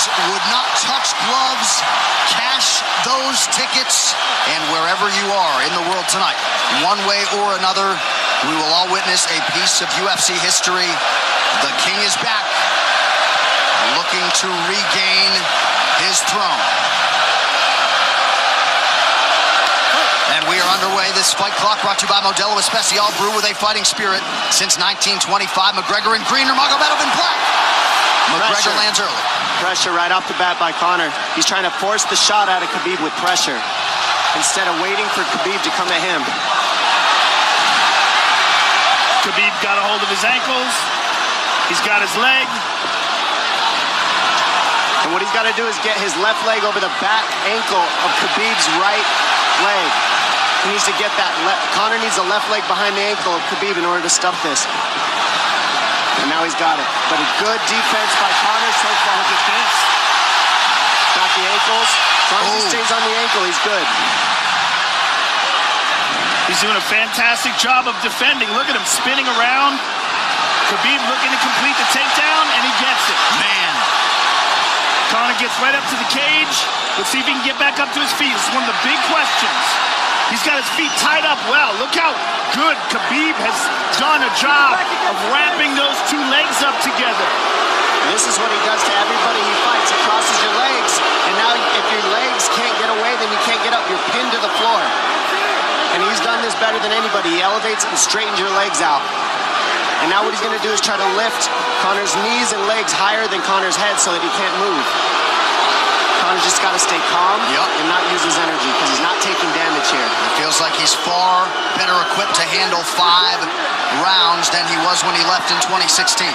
fighters would not touch gloves, cash those tickets, and wherever you are in the world tonight, one way or another, we will all witness a piece of UFC history. The king is back, looking to regain his throne. And we are underway. This fight clock brought to you by Modelo Especial, brew with a fighting spirit since 1925. McGregor in green, Nurmagomedov in black. McGregor lands early. Pressure right off the bat by Conor. He's trying to force the shot out of Khabib with pressure instead of waiting for Khabib to come at him. Khabib got a hold of his ankles. He's got his leg. And what he's got to do is get his left leg over the back ankle of Khabib's right leg. He needs to get that Conor needs the left leg behind the ankle of Khabib in order to stop this. And now he's got it. But a good defense by Conor so far. Defense. Got the ankles. As long as he stays on the ankle, he's good. He's doing a fantastic job of defending. Look at him spinning around. Khabib looking to complete the takedown, and he gets it. Man. Conor gets right up to the cage. Let's see if he can get back up to his feet. This is one of the big questions. He's got his feet tied up well. Look how good Khabib has done a job of wrapping those two legs up together. This is what he does to everybody he fights. He crosses your legs, and now if your legs can't get away, then you can't get up. You're pinned to the floor. And he's done this better than anybody. He elevates and straightens your legs out. And now what he's going to do is try to lift Conor's knees and legs higher than Conor's head so that he can't move. Conor's just got to stay calm and not use his energy because he's not taking damage here. It feels like he's far better equipped to handle 5 rounds than he was when he left in 2016.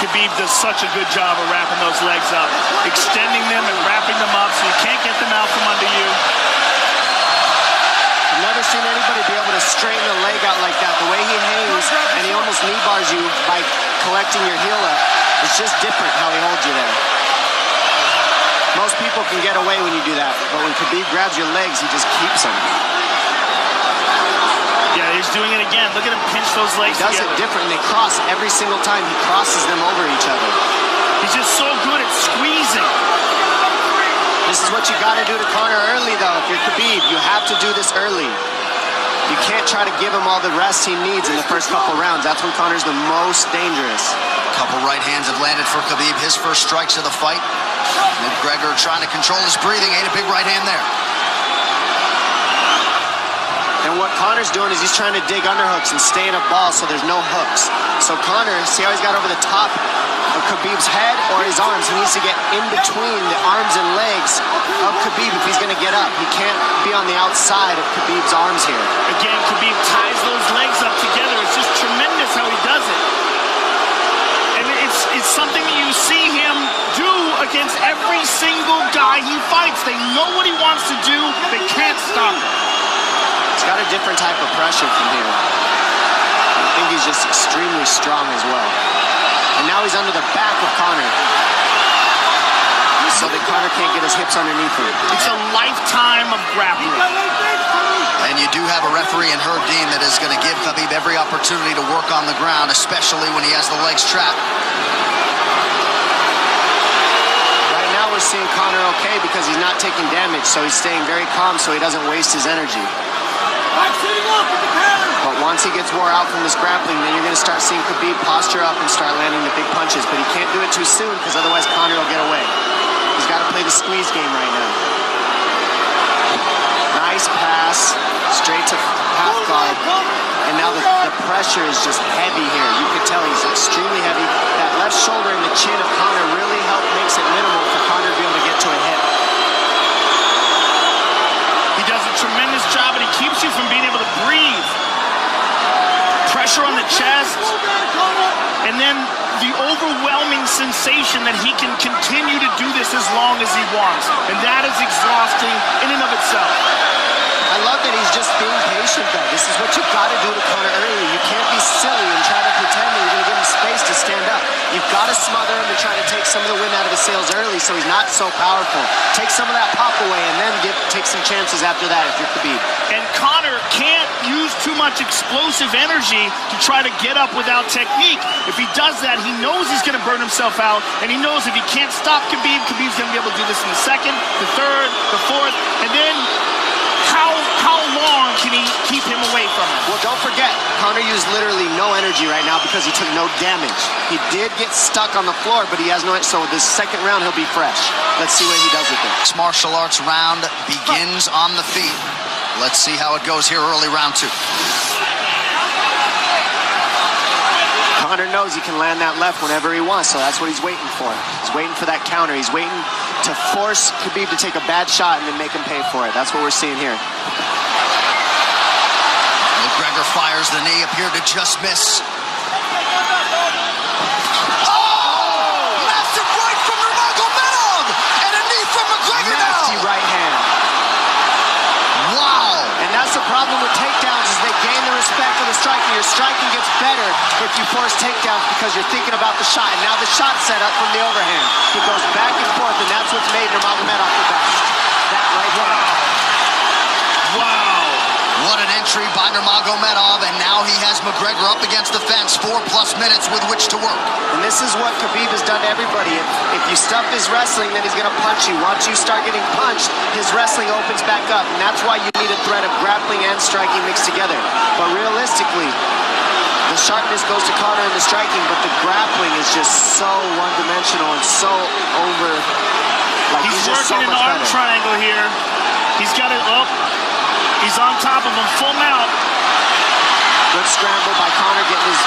Khabib does such a good job of wrapping those legs up, extending them and wrapping them up so you can't get them out from under you. I've never seen anybody be able to straighten a leg out like that. The way he hangs, and he almost knee bars you by collecting your heel up. It's just different how he holds you there. Most people can get away when you do that, but when Khabib grabs your legs, he just keeps them. Yeah, he's doing it again. Look at him pinch those legs together. He does it different, and they cross every single time. He crosses them over each other. He's just so good at squeezing. This is what you got to do to Conor early, though. If you're Khabib, you have to do this early. You can't try to give him all the rest he needs in the first couple rounds. That's when Conor's the most dangerous. Couple right hands have landed for Khabib. His first strikes of the fight. McGregor trying to control his breathing. Ate a big right hand there. And what Conor's doing is he's trying to dig underhooks and stay in a ball so there's no hooks. So Conor, see how he's got over the top of Khabib's head or his arms? He needs to get in between the arms and legs of Khabib if he's going to get up. He can't be on the outside of Khabib's arms here. Again, Khabib ties those legs up together. It's just tremendous how he does it. And it's something that you see him do against every single guy he fights. They know what he wants to do. They can't stop him. He's got a different type of pressure from here. I think he's just extremely strong as well. And now he's under the back of Conor. So that Conor can't get his hips underneath him. It's a lifetime of grappling. And you do have a referee in Herb Dean that is going to give Khabib every opportunity to work on the ground, especially when he has the legs trapped. Right now we're seeing Conor okay because he's not taking damage, so he's staying very calm so he doesn't waste his energy. But once he gets wore out from this grappling, then you're going to start seeing Khabib posture up and start landing the big punches. But he can't do it too soon because otherwise Conor will get away. He's got to play the squeeze game right now. Nice pass, straight to half guard. And now the pressure is just heavy here. You can tell he's extremely heavy. That left shoulder and the chin of Conor really makes it minimal for Conor to be able to get to a hit. He does a tremendous job, and he keeps you from being able to breathe. Pressure on the chest, and then the overwhelming sensation that he can continue to do this as long as he wants. And that is exhausting in and of itself. I love that he's just being patient, though. This is what you've got to do to Conor early. You can't be silly and try to pretend that you're going to give him space to stand up. You've got to smother him and try to take some of the wind out of his sails early so he's not so powerful. Take some of that pop away and then take some chances after that if you're Khabib. And Conor can't use too much explosive energy to try to get up without technique. If he does that, he knows he's going to burn himself out, and he knows if he can't stop Khabib, Khabib's going to be able to do this in the second, the third, the fourth, and then how long can he keep him away from him? Well, don't forget, Conor used literally no energy right now because he took no damage. He did get stuck on the floor, but he has no, so this second round he'll be fresh. Let's see what he does with it. This martial arts round begins on the feet. Let's see how it goes here early round 2. Conor knows he can land that left whenever he wants, so that's what he's waiting for. He's waiting for that counter. He's waiting to force Khabib to take a bad shot and then make him pay for it. That's what we're seeing here. McGregor fires the knee, appeared to just miss. Massive right from Nurmagomedov! And a knee from McGregor now! Nasty right hand. Wow! And that's the problem with takedowns, is they gain the respect of the striking. Your striking gets better if you force takedowns because you're thinking about the shot. And now the shot's set up from the overhand. He goes back and forth, and that's what's made Nurmagomedov the best. That right hand. Wow. What an entry by Nurmagomedov, and now he has McGregor up against the fence, 4+ minutes with which to work. And this is what Khabib has done to everybody. If you stuff his wrestling, then he's going to punch you. Once you start getting punched, his wrestling opens back up, and that's why you need a threat of grappling and striking mixed together. But realistically, the sharpness goes to Conor in the striking, but the grappling is just so one-dimensional and so over. Like, He's just working so an much arm better. triangle here. He's got it up. He's on top of him, full mount. Good scramble by Conor, getting his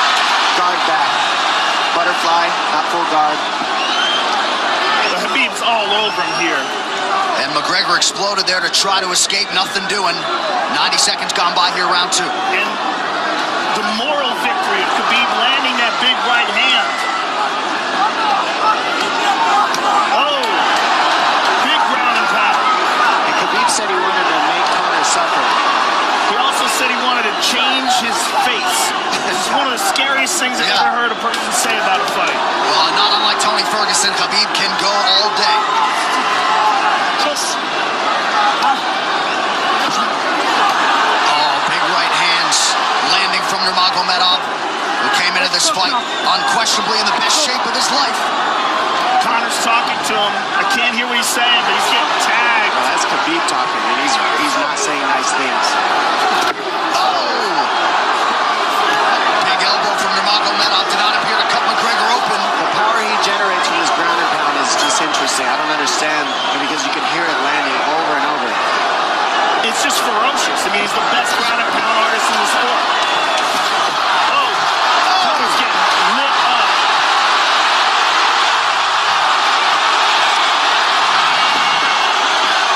guard back. Butterfly, not full guard. But Khabib's all over him here. And McGregor exploded there to try to escape, nothing doing. 90 seconds gone by here, round 2. And the moral victory of Khabib landing that big right hand. Oh, big ground and pound. And Khabib said he wanted to make Conor suffer. He also said he wanted to change his face. This is one of the scariest things I've ever heard a person say about a fight. Well, not unlike Tony Ferguson, Khabib can go all day. Oh, big right hands landing from Nurmagomedov, who came into this fight unquestionably in the best shape of his life. Conor's talking to him. I can't hear what he's saying, but he's getting tagged. Well, that's Khabib talking, and he's not saying nice things. Oh! Big elbow from Nurmagomedov did not appear to cut McGregor open. The power he generates from this ground and pound is just interesting. I don't understand, because you can hear it landing over and over. It's just ferocious. I mean, he's the best ground and pound artist in the sport. Oh, Conor's getting lit up.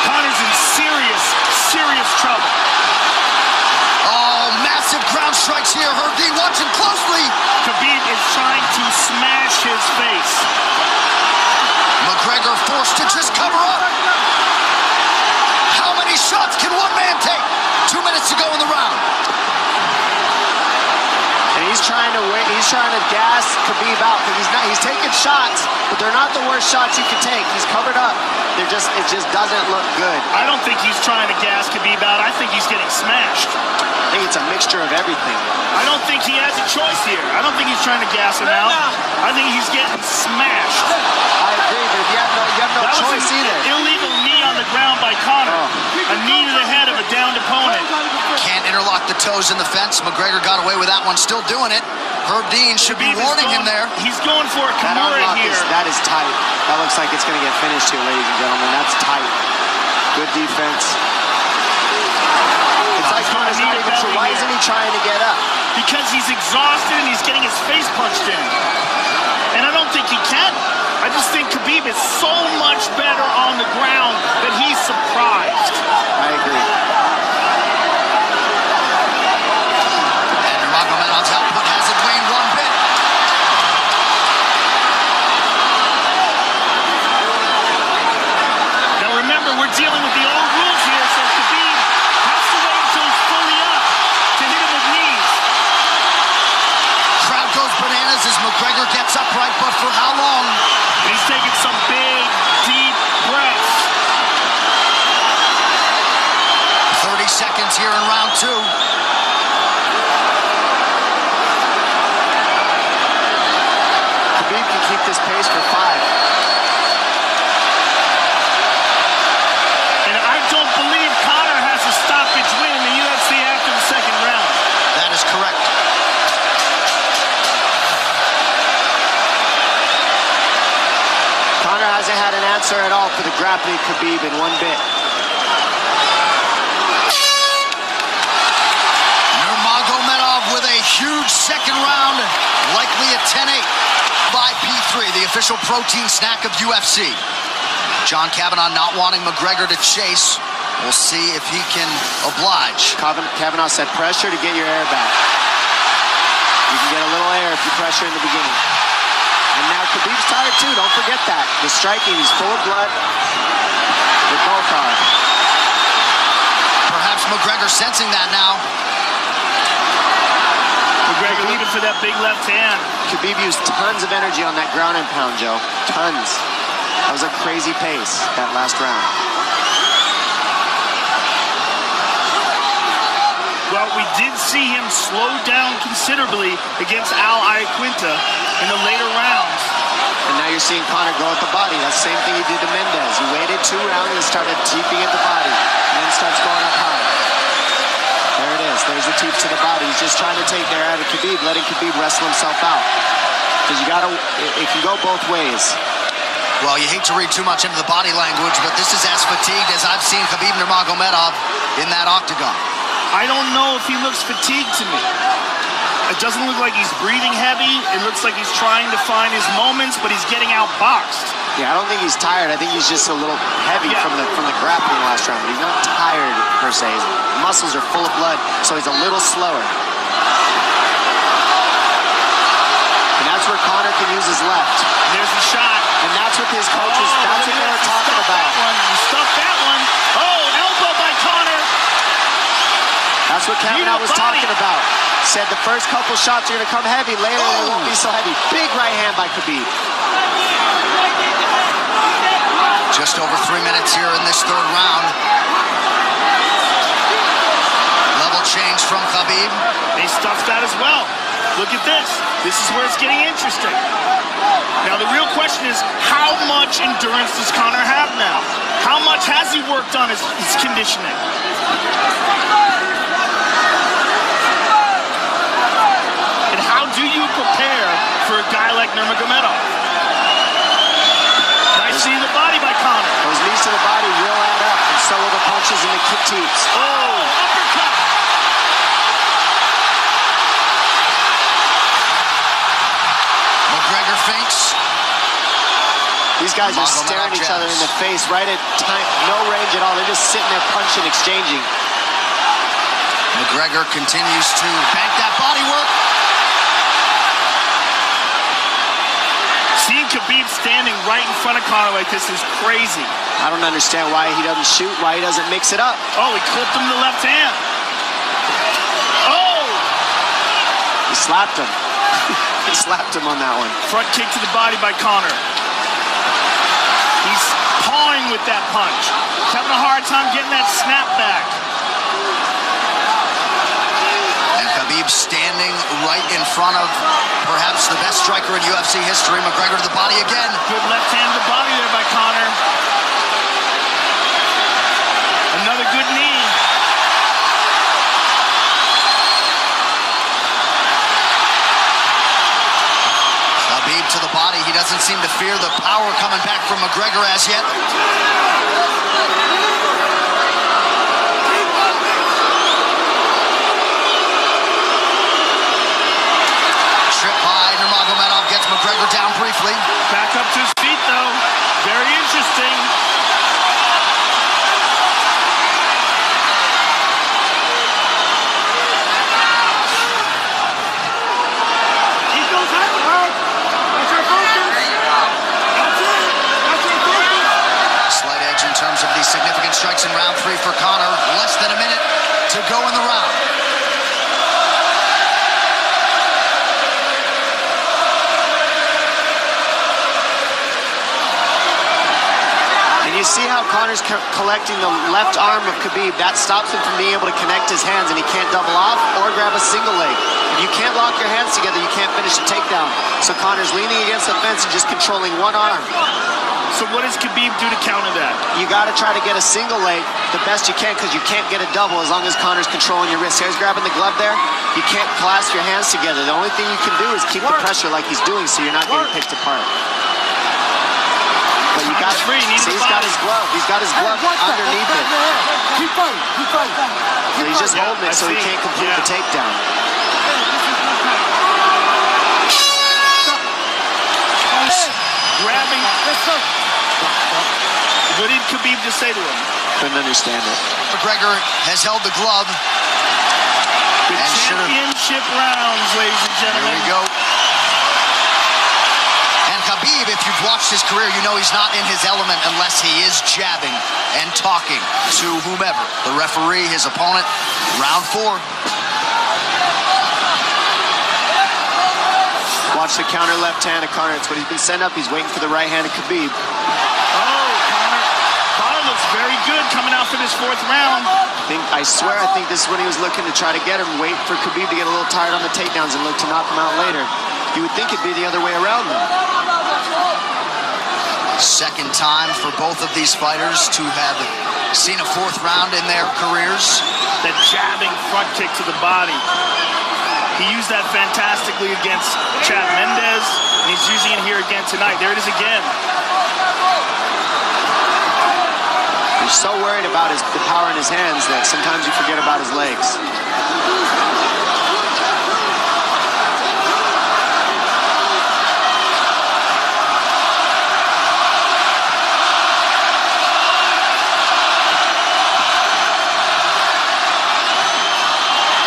Conor's in serious trouble. Oh, massive ground strikes here. Herdy watching closely. Khabib is trying to smash his face. McGregor forced to just cover up. How many shots can one man take? 2 minutes to go in the round. And he's trying to wait. He's trying to gas Khabib out because he's taking shots, but they're not the worst shots he could take. He's covered up. It just doesn't look good. I don't think he's trying to gas Khabib out. I think he's getting smashed. I think it's a mixture of everything. I don't think he has a choice here. I don't think he's trying to gas him out. I think he's getting smashed. I agree, but you have no That was choice an either. illegal knee on the ground by Conor. A knee to the head of a downed opponent. Can't interlock the toes in the fence. McGregor got away with that one, still doing it. Herb Dean should be warning him there. He's going for a That Kimura unlock here. that is tight. That looks like it's going to get finished here, ladies and gentlemen. That's tight. Good defense. It's like Conor's not even sure. Why isn't he trying to get up? Because he's exhausted and he's getting his face punched in. And I don't think he can. I just think Khabib is so much better on the ground that he's surprised. I agree. And Nurmagomedov's output hasn't waned one bit. Now remember, we're dealing with the old rules here, so Khabib has to wait until he's fully up to hit him with knees. Crowd goes bananas as McGregor gets upright, but for how long? And he's taking some big, deep here in round 2. Khabib can keep this pace for 5. And I don't believe Conor has a stoppage win in the UFC after the second round. That is correct. Conor hasn't had an answer at all for the grappling Khabib in one bit. Nurmagomedov with a huge second round, likely a 10-8 by P3, the official protein snack of UFC. John Kavanagh not wanting McGregor to chase. We'll see if he can oblige. Kavanagh said pressure to get your air back. You can get a little air if you pressure in the beginning. And now Khabib's tired too, don't forget that. The striking, he's full of blood. They both are. Perhaps McGregor sensing that now. McGregor looking for that big left hand. Khabib used tons of energy on that ground and pound, Joe. Tons. That was a crazy pace, that last round. Well, we did see him slow down considerably against Al Iaquinta in the later rounds. And now you're seeing Conor go at the body. That's the same thing he did to Mendez. He waited 2 rounds and started teeping at the body. And then starts going up high. There it is. There's the teep to the body. He's just trying to take their out of Khabib, letting Khabib wrestle himself out. Because you gotta, it can go both ways. Well, you hate to read too much into the body language, but this is as fatigued as I've seen Khabib Nurmagomedov in that octagon. I don't know if he looks fatigued to me. It doesn't look like he's breathing heavy. It looks like he's trying to find his moments, but he's getting outboxed. Yeah, I don't think he's tired. I think he's just a little heavy from the grappling last round. But he's not tired, per se. His muscles are full of blood, so he's a little slower. And that's where Conor can use his left. There's the shot. And that's what his coaches, that's what they were talking about. He stuffed that one. Oh, elbow by Conor. That's what Kavanagh was talking about. Said the first couple shots are going to come heavy. Later, they won't be so heavy. Big right hand by Khabib. Just over 3 minutes here in this third round. Level change from Khabib. They stuffed that as well. Look at this. This is where it's getting interesting. Now, the real question is, how much endurance does Conor have now? How much has he worked on his conditioning? And how do you prepare for a guy like Nurmagomedov? Nice seeing the body by Conor. Those knees to the body will add up, and so will the punches and the kick teeps. Oh, uppercut. McGregor feints. These guys are staring each other in the face right at time, no range at all. They're just sitting there punching, exchanging. McGregor continues to bank that body work. Seeing Khabib standing right in front of Conor like this is crazy. I don't understand why he doesn't shoot, why he doesn't mix it up. Oh, he clipped him to the left hand. Oh! He slapped him. He slapped him on that one. Front kick to the body by Conor. He's pawing with that punch. He's having a hard time getting that snap back. And Khabib standing right in front of perhaps the best striker in UFC history. McGregor to the body again. Good left hand to the body there by Conor. Another good knee. Khabib to the body. He doesn't seem to fear the power coming back from McGregor as yet. Trip by Nurmagomedov gets McGregor down briefly. Back up to his feet, though. Very interesting. Slight edge in terms of the significant strikes in round 3 for Conor. Less than a minute to go in the round. And you you see how Conor's collecting the left arm of Khabib? That stops him from being able to connect his hands, and he can't double off or grab a single leg. If you can't lock your hands together, you can't finish a takedown. So Conor's leaning against the fence and just controlling one arm. So what does Khabib do to counter that? You got to try to get a single leg the best you can, because you can't get a double as long as Conor's controlling your wrist. He's grabbing the glove there. You can't clasp your hands together. The only thing you can do is keep the pressure like he's doing, so you're not getting picked apart. But you got free. See, he's got his glove. He's got his glove underneath it. Keep fighting. Keep fighting. So he's just holding it so he can't complete the takedown. Grabbing. What did Khabib just say to him? Couldn't understand it. McGregor has held the glove. The championship rounds, ladies and gentlemen. Here we go. And Khabib, if you've watched his career, you know he's not in his element unless he is jabbing and talking to whomever. The referee, his opponent. Round 4. Watch the counter left hand of Conor. It's what he's been setting up. He's waiting for the right hand of Khabib. Conor looks very good coming out for this 4th round. I swear this is when he was looking to try to get him, wait for Khabib to get a little tired on the takedowns and look to knock him out later. You would think it'd be the other way around, though. Second time for both of these fighters to have seen a 4th round in their careers. That jabbing front kick to the body. He used that fantastically against Chad Mendes, and he's using it here again tonight. There it is again. He's so worried about the power in his hands that sometimes you forget about his legs.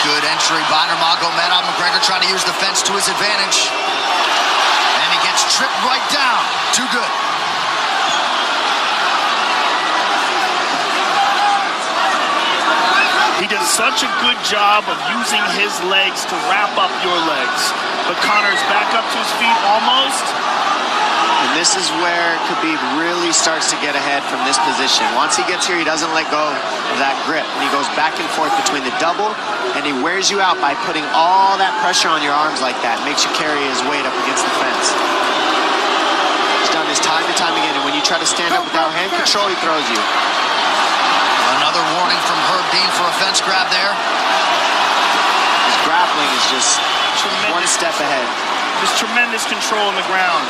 Good entry by Nurmagomedov. McGregor trying to use the fence to his advantage. And he gets tripped right down. Too good. He does such a good job of using his legs to wrap up your legs. But Conor's back up to his feet almost. And this is where Khabib really starts to get ahead from this position. Once he gets here, he doesn't let go of that grip. And he goes back and forth between the double, and he wears you out by putting all that pressure on your arms like that. Makes you carry his weight up against the fence. He's done this time and time again, and when you try to stand up without hand control, he throws you. Another warning from Herb Dean for a fence grab there. His grappling is just one step ahead. Just tremendous control on the ground.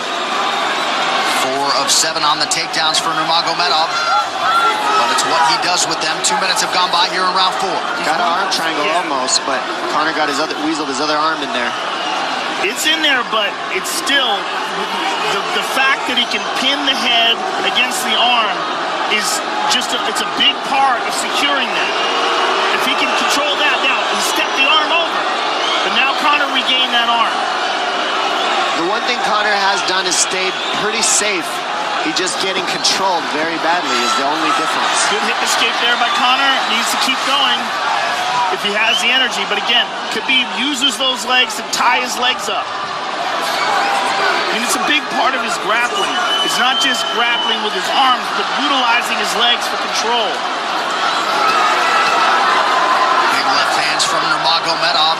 4 of 7 on the takedowns for Nurmagomedov. But it's what he does with them. 2 minutes have gone by here in round 4. Got an arm triangle almost, but Conor got weaseled his other arm in there. It's in there, but it's still the fact that he can pin the head against the arm is just it's a big part of securing that. If he can control that, now he stepped the arm over, but now Conor regained that arm. The one thing Conor has done is stayed pretty safe. He's just getting controlled very badly is the only difference. Good hip escape there by Conor. Needs to keep going if he has the energy. But again, Khabib uses those legs to tie his legs up. And it's a big part of his grappling. It's not just grappling with his arms, but utilizing his legs for control. Big left hands from Nurmagomedov.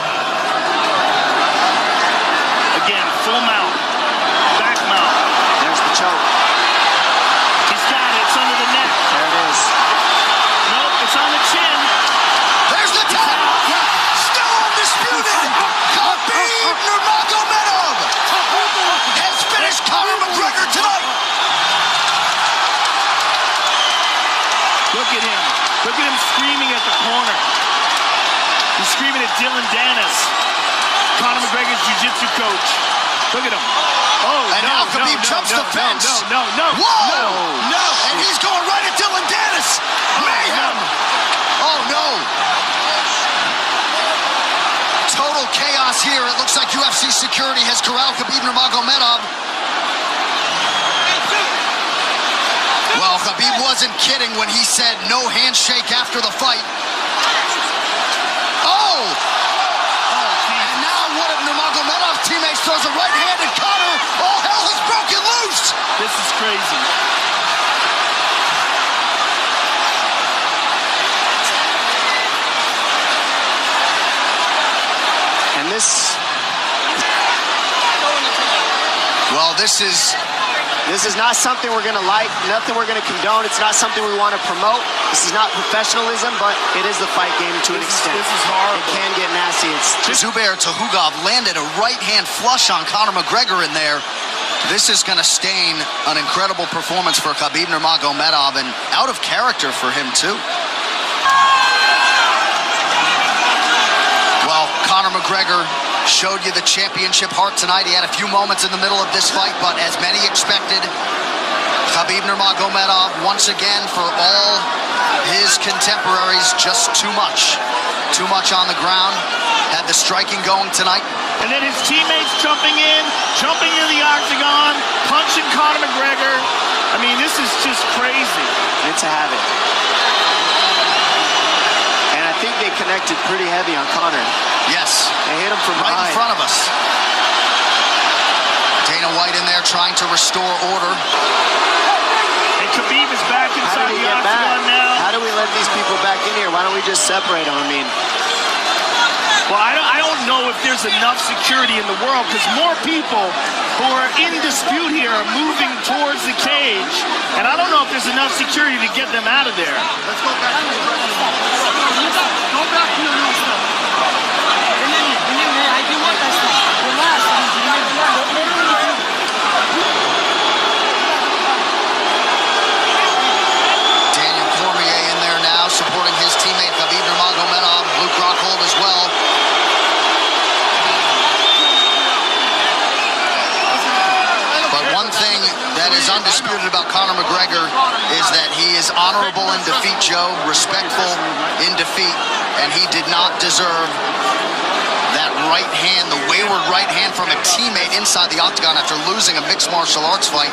Again, full mount, back mount. There's the choke. He's got it. It's under the neck. There it is. Nope, it's on the chin. There's the tap. Still undisputed. Khabib Nurmagomedov has finished Conor McGregor tonight. Look at him. Look at him screaming at the corner. He's screaming at Dylan Dennis, Conor McGregor's jiu-jitsu coach. Look at him. Oh, and now Khabib jumps the fence. No. Whoa! No! And he's going right at Dylan Dennis. Mayhem! Oh, no. Total chaos here. It looks like UFC security has corralled Khabib Nurmagomedov. Well, Khabib wasn't kidding when he said no handshake after the fight. Oh! And now one of Nurmagomedov's teammates throws a right hand at Conor. All hell has broken loose! This is crazy. Well, this is not something we're going to like, nothing we're going to condone. It's not something we want to promote. This is not professionalism, but it is the fight game to an extent. This is horrible. It can get nasty. Zubair Tukhugov landed a right-hand flush on Conor McGregor in there. This is going to stain an incredible performance for Khabib Nurmagomedov, and out of character for him, too. Well, Conor McGregor showed you the championship heart tonight. He had a few moments in the middle of this fight, but as many expected, Khabib Nurmagomedov, once again, for all his contemporaries, just too much. Too much on the ground. Had the striking going tonight. And then his teammates jumping into the octagon, punching Conor McGregor. I mean, this is just crazy. It's a habit. And I think they connected pretty heavy on Conor. Yes. They hit him from right behind. in front of us. Dana White in there trying to restore order. And Khabib is back inside the octagon now. How do we let these people back in here? Why don't we just separate them? I mean, well, I don't know if there's enough security in the world, because more people who are in dispute here are moving towards the cage, and I don't know if there's enough security to get them out of there. Let's go back. Go back to your room, sir. I do want that stuff. Relax. Daniel Cormier in there now, supporting his teammate Khabib Nurmagomedov. Luke Rockhold as well. But one thing that is undisputed about Conor McGregor is that he is honorable in defeat, Joe, respectful in defeat, and he did not deserve that right hand, the wayward right hand from a teammate inside the octagon after losing a mixed martial arts fight.